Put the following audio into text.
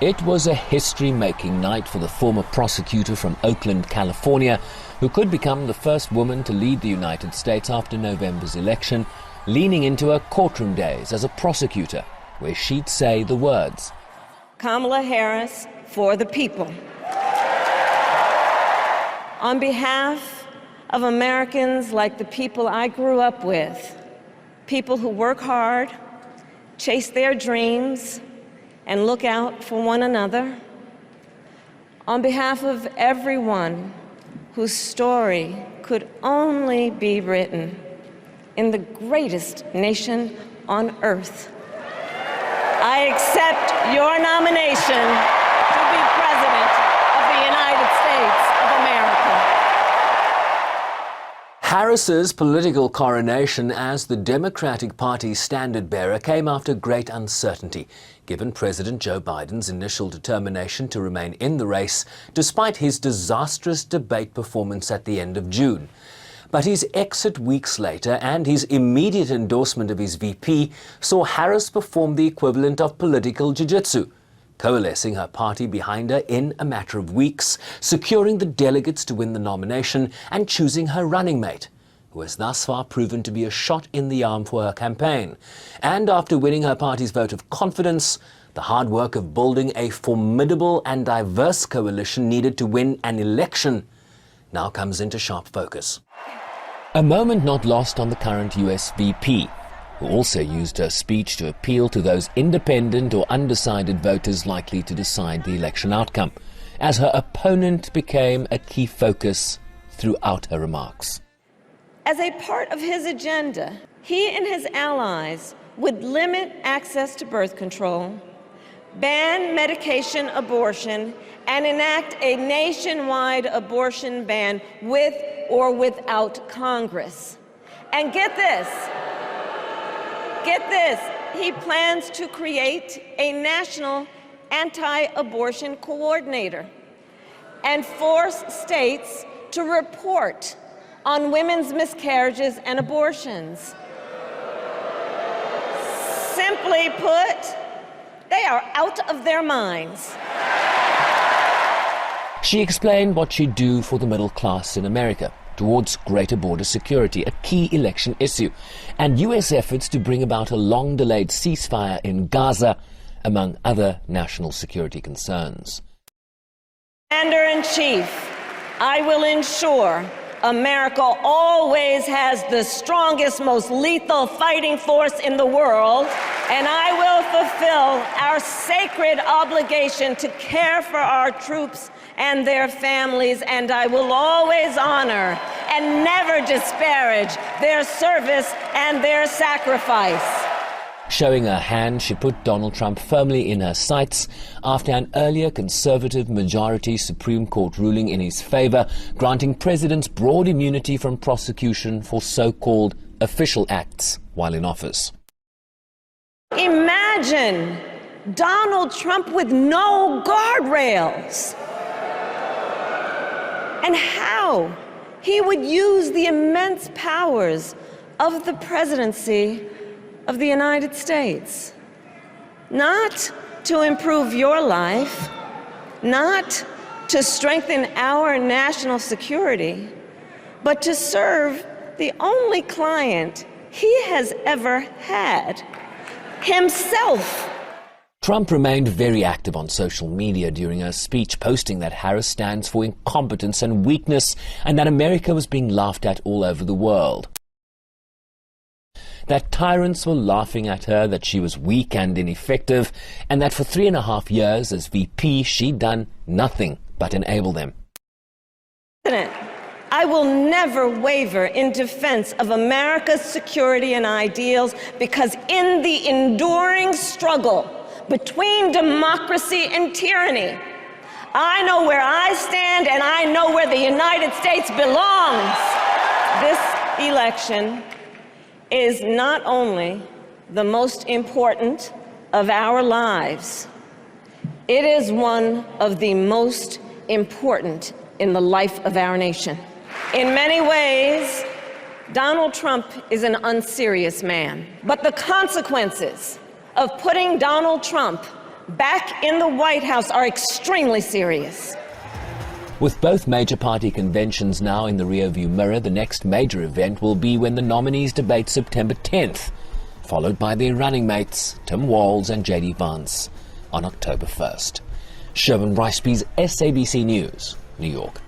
It was a history-making night for the former prosecutor from Oakland, California, who could become the first woman to lead the United States after November's election, leaning into her courtroom days as a prosecutor, where she'd say the words, Kamala Harris for the people. On behalf of Americans like the people I grew up with, people who work hard, chase their dreams, and look out for one another. On behalf of everyone whose story could only be written in the greatest nation on earth, I accept your nomination to be President of the United States of America. Harris's political coronation as the Democratic Party's standard-bearer came after great uncertainty, given President Joe Biden's initial determination to remain in the race despite his disastrous debate performance at the end of June. But his exit weeks later and his immediate endorsement of his VP saw Harris perform the equivalent of political jiu-jitsu, coalescing her party behind her in a matter of weeks, securing the delegates to win the nomination and choosing her running mate, who has thus far proven to be a shot in the arm for her campaign. And after winning her party's vote of confidence, the hard work of building a formidable and diverse coalition needed to win an election now comes into sharp focus. A moment not lost on the current US VP, who also used her speech to appeal to those independent or undecided voters likely to decide the election outcome, as her opponent became a key focus throughout her remarks. As a part of his agenda, he and his allies would limit access to birth control, ban medication abortion, and enact a nationwide abortion ban with or without Congress. And get this, he plans to create a national anti-abortion coordinator and force states to report on women's miscarriages and abortions. Simply put, they are out of their minds. She explained what she'd do for the middle class in America towards greater border security, a key election issue, and US efforts to bring about a long-delayed ceasefire in Gaza, among other national security concerns. Commander-in-Chief, I will ensure America always has the strongest, most lethal fighting force in the world, and I will fulfill our sacred obligation to care for our troops and their families, and I will always honor and never disparage their service and their sacrifice. Showing her hand, she put Donald Trump firmly in her sights after an earlier conservative majority Supreme Court ruling in his favor, granting presidents broad immunity from prosecution for so-called official acts while in office. Imagine Donald Trump with no guardrails, and how he would use the immense powers of the presidency of the United States, not to improve your life, not to strengthen our national security, but to serve the only client he has ever had, himself. Trump remained very active on social media during her speech, posting that Harris stands for incompetence and weakness and that America was being laughed at all over the world. That tyrants were laughing at her, that she was weak and ineffective, and that for 3.5 years as VP she'd done nothing but enable them. I will never waver in defense of America's security and ideals, because in the enduring struggle between democracy and tyranny, I know where I stand and I know where the United States belongs. This election is not only the most important of our lives, it is one of the most important in the life of our nation. In many ways, Donald Trump is an unserious man, but the consequences of putting Donald Trump back in the White House are extremely serious. With both major party conventions now in the rearview mirror, the next major event will be when the nominees debate September 10th, followed by their running mates, Tim Walz and J.D. Vance, on October 1st. Sherwin Riceby's SABC News, New York.